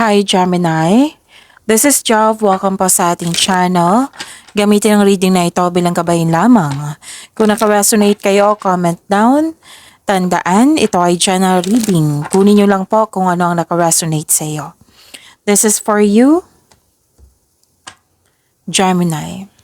Hi Gemini, this is Jov. Welcome po sa ating channel. Gamitin ang reading na ito bilang kabahin lamang. Kung naka-resonate kayo, comment down. Tandaan, ito ay general reading. Kunin nyo lang po kung ano ang naka-resonate sa iyo. This is for you, Gemini.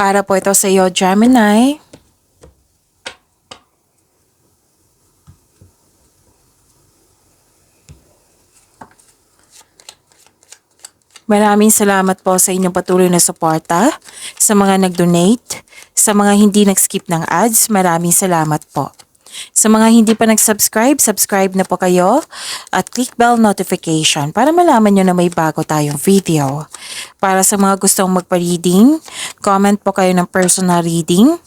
Para po ito sa iyo, Gemini. Maraming salamat po sa inyong patuloy na suporta, sa mga nag-donate, sa mga hindi nag-skip ng ads, maraming salamat po. Sa mga hindi pa nag-subscribe, subscribe na po kayo at click bell notification para malaman nyo na may bago tayong video. Para sa mga gustong magpa-reading, comment po kayo ng personal reading.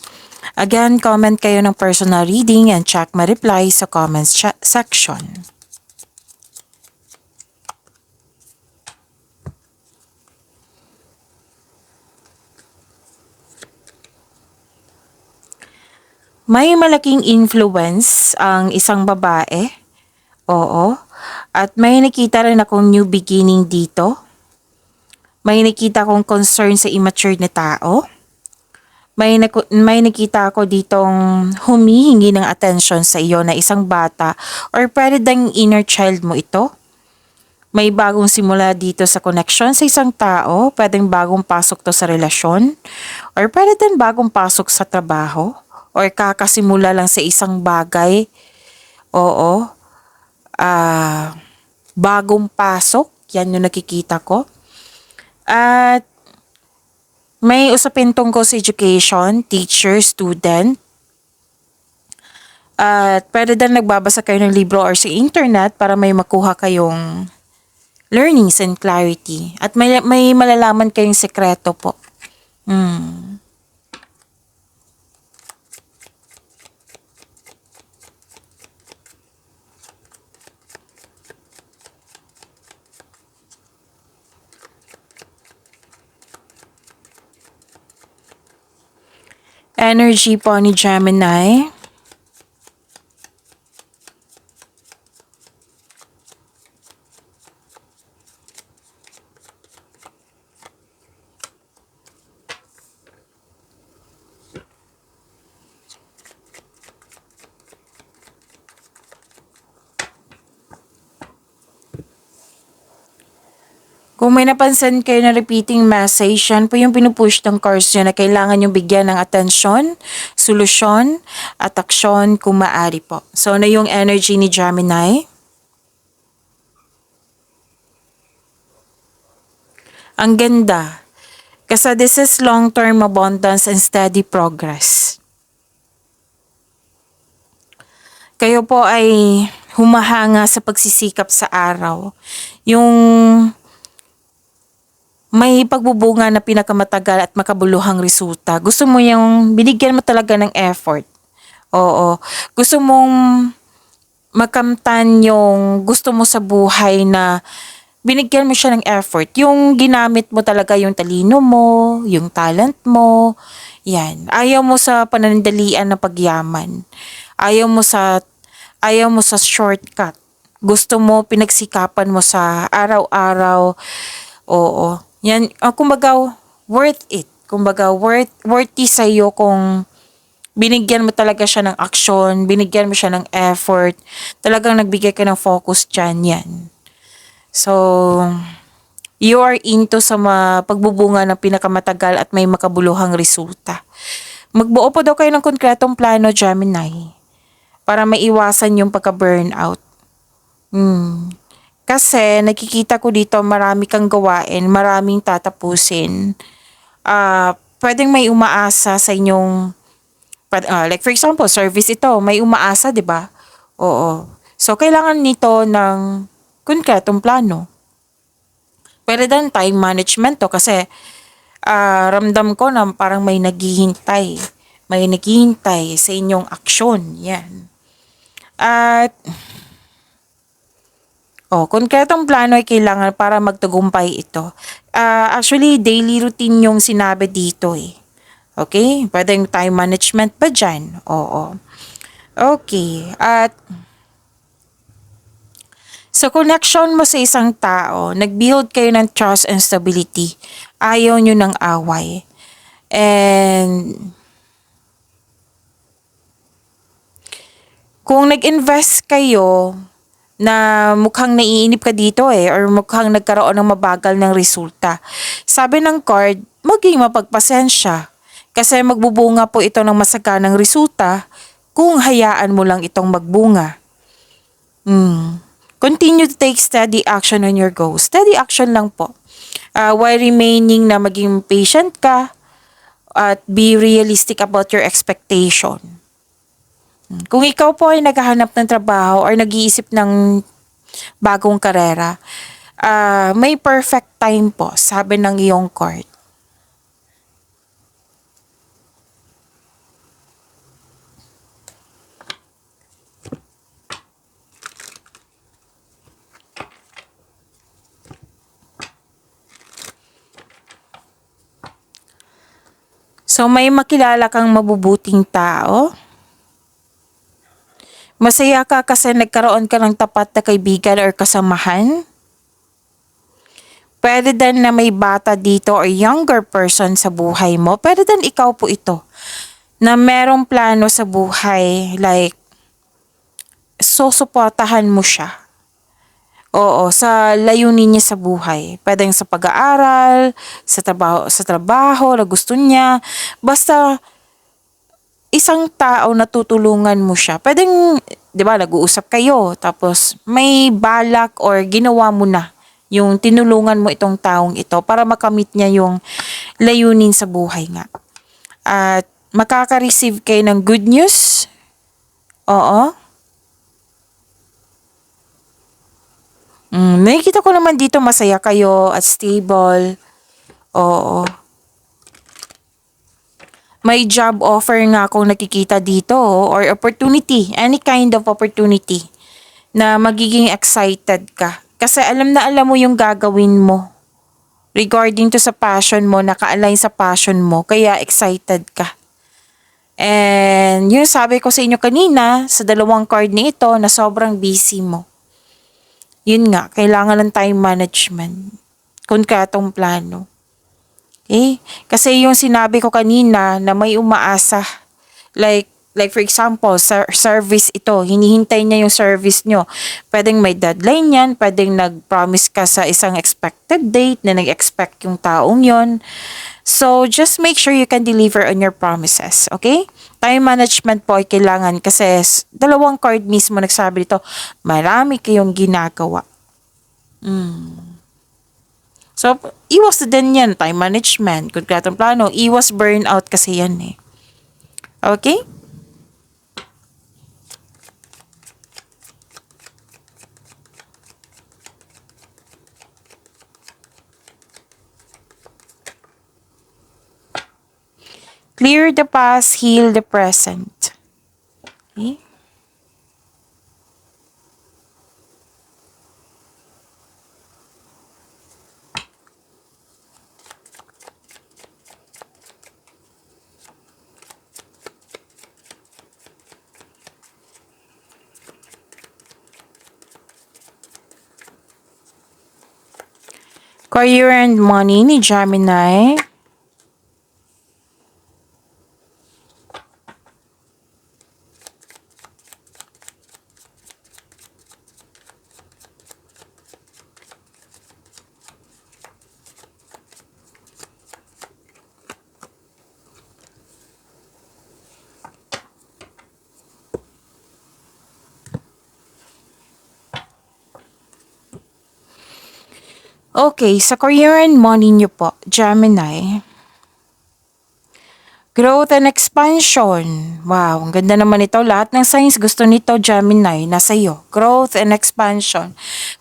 Again, comment kayo ng personal reading and check my reply sa comments section. May malaking influence ang isang babae. Oo. At may nakita rin akong new beginning dito. May nakita akong concern sa immature na tao. May nakita ako ditong humihingi ng attention sa iyo na isang bata or pwede dang inner child mo ito. May bagong simula dito sa connection sa isang tao. Pwedeng bagong pasok to sa relasyon. Or pwede din bagong pasok sa trabaho. Or kakasimula lang sa isang bagay. Oo. Bagong pasok. Yan yung nakikita ko. At may usapin tungkol sa education, teacher, student. At pwede din nagbabasa kayo ng libro or sa internet para may makuha kayong learnings and clarity. At may malalaman kayong sekreto po. Energy po ni Gemini. Kung may napansin kayo na repeating message, yan po yung pinupush ng cards nyo na kailangan nyo bigyan ng atensyon, solusyon, at aksyon kung maaari po. So, na yung energy ni Gemini. Ang ganda. Kasi this is long-term abundance and steady progress. Kayo po ay humahanga sa pagsisikap sa araw. Yung may pagbubunga na pinakamatagal at makabuluhang resulta. Gusto mo yung binigyan mo talaga ng effort. Oo. Gusto mong makamtan yung gusto mo sa buhay na binigyan mo siya ng effort. Yung ginamit mo talaga yung talino mo, yung talent mo. Yan. Ayaw mo sa panandalian na pagyaman. Ayaw mo sa shortcut. Gusto mo pinagsikapan mo sa araw-araw. Oo. Yan, kumbaga, worth it. Kumbaga, worthy sa iyo kung binigyan mo talaga siya ng aksyon, binigyan mo siya ng effort, talagang nagbigay ka ng focus dyan, yan. So, you are into sa pagbubunga ng pinakamatagal at may makabuluhang resulta. Magbuo po daw kayo ng konkretong plano, Gemini, para maiwasan yung pagka-burnout. Kasi nakikita ko dito marami kang gawain, maraming tatapusin. Pwedeng may umaasa sa inyong, like for example, service ito, may umaasa, di ba? Oo. So, kailangan nito ng konkretong plano. Pwede din time management to kasi Ramdam ko na parang may naghihintay. May naghihintay sa inyong aksyon. Yan. At, konkretong plano ay kailangan para magtagumpay ito. Actually, daily routine yung sinabi dito eh. Okay? Pwedeng time management pa dyan. Oo. Okay. At, sa connection mo sa isang tao, nag-build kayo ng trust and stability. Ayaw nyo ng away. And kung nag-invest kayo na mukhang naiinip ka dito or mukhang nagkaroon ng mabagal ng resulta, sabi ng card, maging mapagpasensya. Kasi magbubunga po ito ng masaganang resulta kung hayaan mo lang itong magbunga. Continue to take steady action on your goals. Steady action lang po. While remaining na maging patient ka at be realistic about your expectation. Kung ikaw po ay naghahanap ng trabaho or nag-iisip ng bagong karera, may perfect time po, sabi ng iyong card. So may makilala kang mabubuting tao. Masaya ka kasi nagkaroon ka ng tapat na kaibigan or kasamahan. Pwede din na may bata dito or younger person sa buhay mo. Pwede din ikaw po ito na merong plano sa buhay, like susuportahan mo siya. Oo, sa layunin niya sa buhay. Pwedeng sa pag-aaral, sa trabaho na gusto niya. Basta isang tao na tutulungan mo siya. Pwedeng, 'di ba, nag-uusap kayo tapos may balak or ginawa mo na yung tinulungan mo itong taong ito para makamit niya yung layunin sa buhay nga. At makaka-receive kayo ng good news. Oo. Nakikita ko naman dito masaya kayo at stable. Oo. May job offer nga akong nakikita dito or opportunity, any kind of opportunity na magiging excited ka. Kasi alam na alam mo yung gagawin mo regarding to sa passion mo, naka-align sa passion mo, kaya excited ka. And yung sabi ko sa inyo kanina, sa dalawang card na ito na sobrang busy mo. Yun nga, kailangan ng time management. Konkretong plano. Okay? Kasi yung sinabi ko kanina na may umaasa. Like for example, service ito. Hinihintay niya yung service nyo. Pwedeng may deadline yan. Pwedeng nag-promise ka sa isang expected date na nag-expect yung taong yon. So, just make sure you can deliver on your promises. Okay? Time management po ay kailangan kasi dalawang card mismo nagsabi dito, marami kayong ginagawa. So, iwas din yan, time management, konkretong plano, iwas burnout kasi yan eh. Okay? Clear the past, heal the present. Okay? Career and money ni Gemini. Okay, sa career and money nyo po, Gemini. Growth and expansion. Wow, ang ganda naman ito. Lahat ng signs gusto nito, Gemini, nasa iyo. Growth and expansion.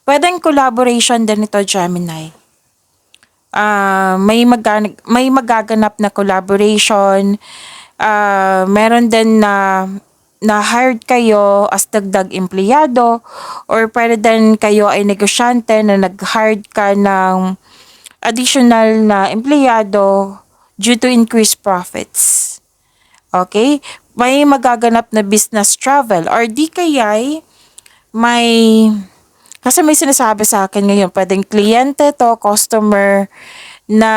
Pwedeng collaboration din ito, Gemini. may magaganap na collaboration, meron din na hired kayo as dagdag empleyado, or pwede din kayo ay negosyante na nag-hired ka ng additional na empleyado due to increased profits. Okay? May magaganap na business travel, or di kaya'y kasi may sinasabi sa akin ngayon, pwedeng kliyente to, customer, na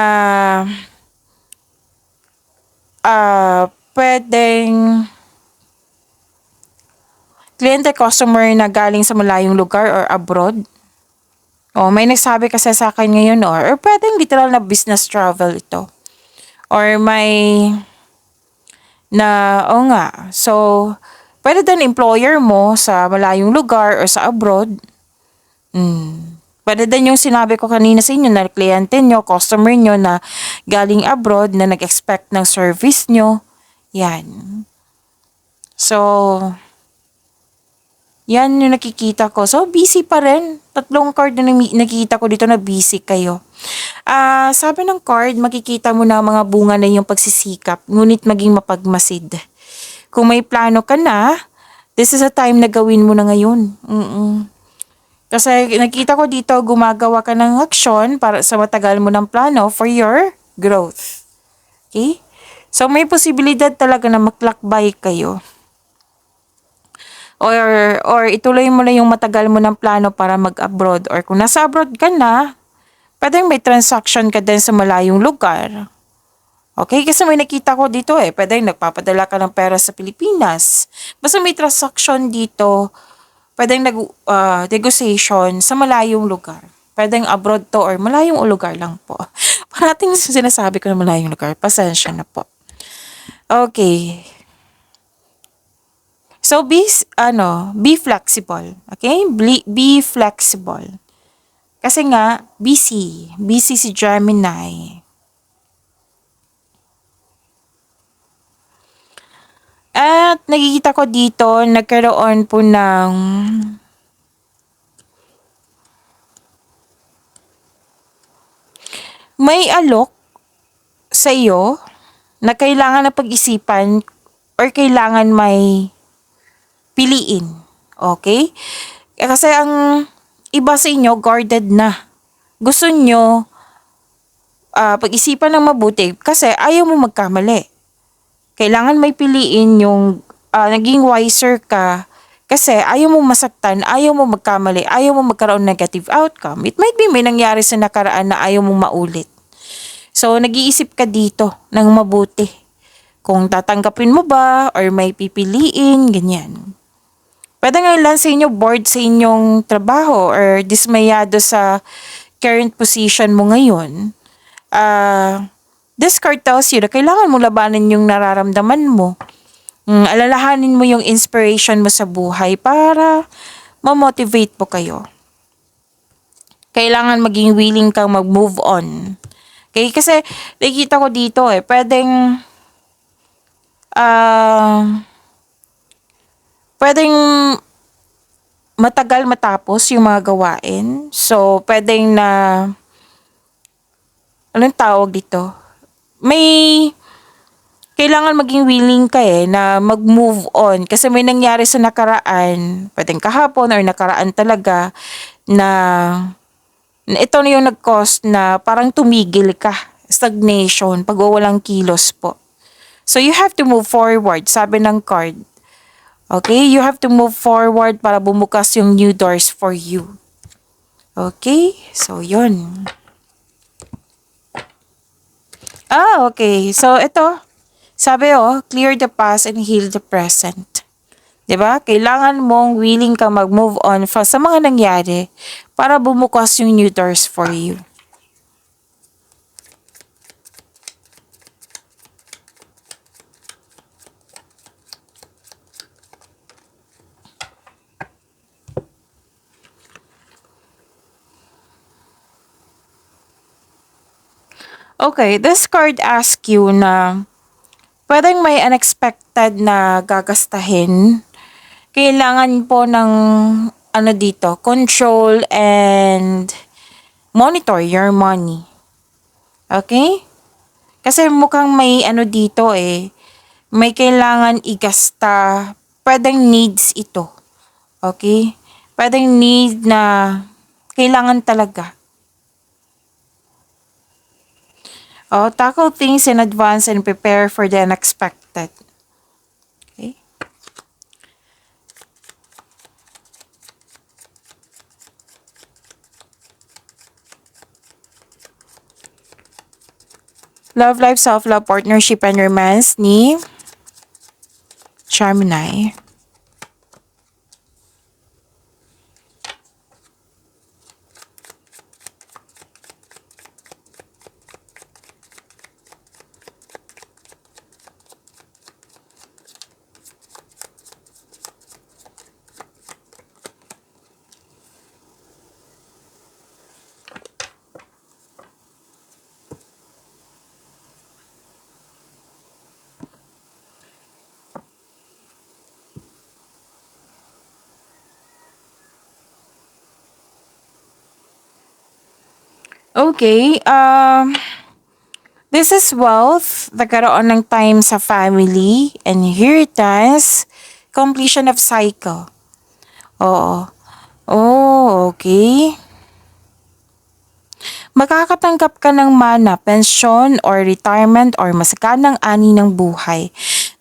pwedeng kliyente, customer na galing sa malayong lugar or abroad. O, may nagsabi kasi sa akin ngayon, or pwedeng literal na business travel ito. Or so, pwede din employer mo sa malayong lugar or sa abroad. Pwede din yung sinabi ko kanina sa inyo na kliyente nyo, customer nyo na galing abroad na nag-expect ng service nyo. Yan. So, yan yung nakikita ko. So, busy pa rin. 3 card na nakikita ko dito na busy kayo. Sabi ng card, makikita mo na mga bunga na yung pagsisikap, ngunit maging mapagmasid. Kung may plano ka na, this is a time na gawin mo na ngayon. Kasi nakita ko dito, gumagawa ka ng aksyon para sa matagal mo ng plano for your growth. Okay? So, may posibilidad talaga na maglakbay kayo. Or ituloy mo na yung matagal mo ng plano para mag-abroad. Or kung nasa abroad ka na, pwedeng may transaction ka din sa malayong lugar. Okay? Kasi may nakita ko dito pwedeng nagpapadala ka ng pera sa Pilipinas. Basta may transaction dito, pwedeng negotiation sa malayong lugar. Pwedeng abroad to or malayong lugar lang po. Parating sinasabi ko na malayong lugar. Pasensya na po. Okay. So, be flexible. Okay? Be flexible. Kasi nga, busy. Busy si Gemini. At nakikita ko dito, nagkaroon po ng may alok sa iyo na kailangan na pag-isipan or kailangan may piliin. Okay? Kasi ang iba sa inyo, guarded na. Gusto nyo pag-isipan ng mabuti kasi ayaw mo magkamali. Kailangan may piliin yung naging wiser ka kasi ayaw mo masaktan, ayaw mo magkamali, ayaw mo magkaroon negative outcome. It might be may nangyari sa nakaraan na ayaw mo maulit. So, nag-iisip ka dito ng mabuti. Kung tatanggapin mo ba or may pipiliin, ganyan. Pwede nga ilan sa inyo bored sa inyong trabaho or dismayado sa current position mo ngayon. This card tells you na kailangan mo labanan yung nararamdaman mo. Alalahanin mo yung inspiration mo sa buhay para ma-motivate po kayo. Kailangan maging willing kang mag-move on. Okay? Kasi nakikita ko dito pwedeng matagal matapos yung mga gawain. So, pwedeng na anong tawag dito? May kailangan maging willing ka na mag-move on. Kasi may nangyari sa nakaraan, pwedeng kahapon or nakaraan talaga, na ito na yung nag-cause na parang tumigil ka. Stagnation, pagwawalang kilos po. So, you have to move forward, sabi ng card. Okay? You have to move forward para bumukas yung new doors for you. Okay? So, yun. Okay. So, ito. Sabi clear the past and heal the present. 'Di ba? Kailangan mong willing ka mag-move on sa mga nangyari para bumukas yung new doors for you. Okay, this card asks you na pwedeng may unexpected na gagastahin. Kailangan po ng dito, control and monitor your money. Okay? Kasi mukhang may ano dito eh, may kailangan igasta. Pwedeng needs ito. Okay? Pwedeng need na kailangan talaga. Tackle things in advance and prepare for the unexpected. Okay? Love life, self-love, partnership, and romance ni Gemini. Okay, this is wealth, nagkaroon ng time sa family, inheritance, completion of cycle. Oo. Oh, okay. Makakatanggap ka ng mana, pensyon or retirement or masaganang ani ng buhay.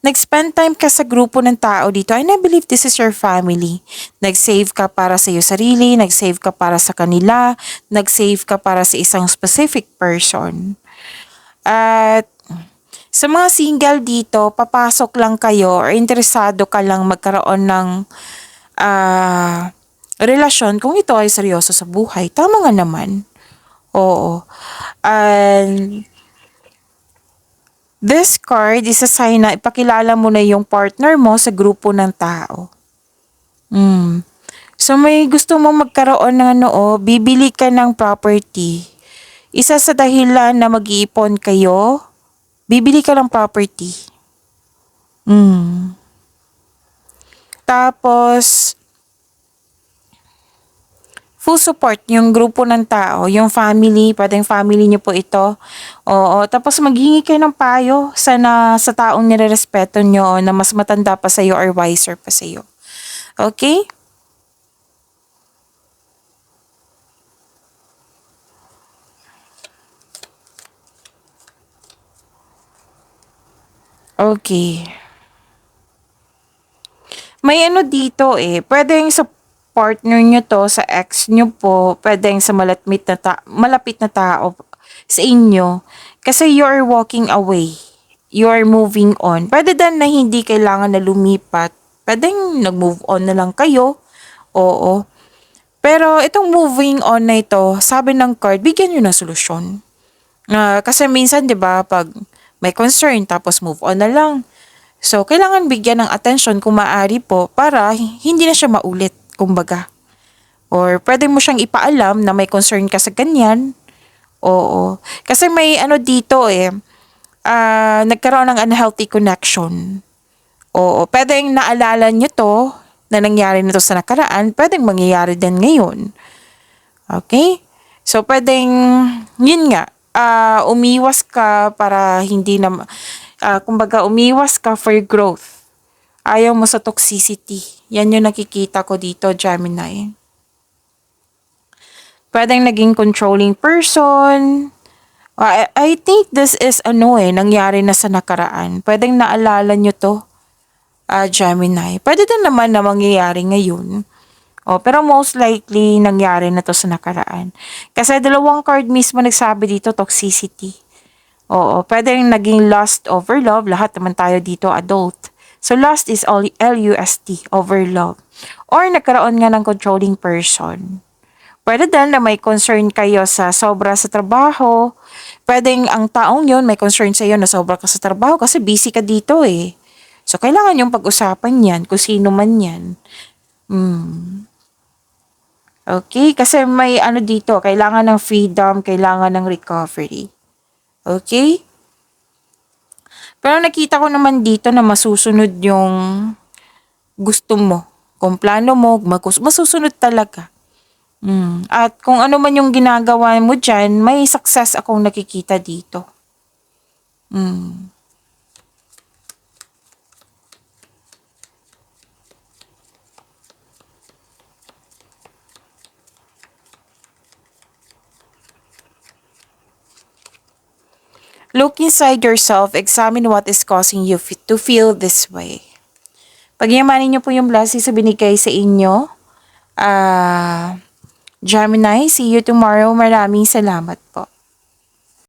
Nag-spend time ka sa grupo ng tao dito and I believe this is your family. Nag-save ka para sa iyo sarili, nag-save ka para sa kanila, nag-save ka para sa isang specific person. At sa mga single dito, papasok lang kayo or interesado ka lang magkaroon ng relasyon kung ito ay seryoso sa buhay. Tama nga naman. Oo. And this card is a sign na ipakilala mo na yung partner mo sa grupo ng tao. So may gusto mo magkaroon ng bibili ka ng property. Isa sa dahilan na mag-iipon kayo, bibili ka ng property. Tapos, full support yung grupo ng tao, yung family, pwedeng family niyo po ito. Oo, tapos maghingi kayo ng payo sa taong nirerespeto niyo na mas matanda pa sa iyo or wiser pa sa iyo. Okay? Okay. May dito pwedeng sa partner nyo to, sa ex nyo po, pwedeng sa malapit na tao sa inyo. Kasi you are walking away. You are moving on. Pwede din na hindi kailangan na lumipat. Pwedeng nag-move on na lang kayo. Oo. Pero itong moving on na ito, sabi ng card, bigyan nyo ng solusyon. Kasi minsan, di ba, pag may concern, tapos move on na lang. So, kailangan bigyan ng attention kung maaari po para hindi na siya maulit, kumbaga. Or pwede mo siyang ipaalam na may concern ka sa ganyan. Oo. Kasi may dito nagkaroon ng unhealthy connection. Oo. Pwedeng naalala nyo to na nangyari na to sa nakaraan, pwedeng mangyayari din ngayon. Okay? So, pwedeng, yun nga, umiwas ka para hindi na, kumbaga, umiwas ka for growth. Ayaw mo sa toxicity. Yan yung nakikita ko dito, Gemini. Pwedeng naging controlling person. I think this is nangyari na sa nakaraan. Pwedeng naalala nyo to, Gemini. Pwede din naman na mangyayari ngayon. Pero most likely, nangyari na to sa nakaraan. Kasi dalawang card mismo nagsabi dito, toxicity. Pwedeng naging lust over love. Lahat naman tayo dito, adult. So, lust is L-U-S-T, over love. Or nagkaroon nga ng controlling person. Pwede din na may concern kayo sa sobra sa trabaho. Pwedeng ang taong yon may concern sa iyo na sobra ka sa trabaho kasi busy ka dito eh. So, kailangan yung pag-usapan yan, kung sino man yan. Okay? Kasi may dito, kailangan ng freedom, kailangan ng recovery. Okay? Pero nakita ko naman dito na masusunod yung gusto mo. Kung plano mo, masusunod talaga. At kung ano man yung ginagawa mo dyan, may success akong nakikita dito. Look inside yourself, examine what is causing you to feel this way. Pagyamanin niyo po yung blessings sa binigay sa inyo. Gemini, see you tomorrow. Maraming salamat po.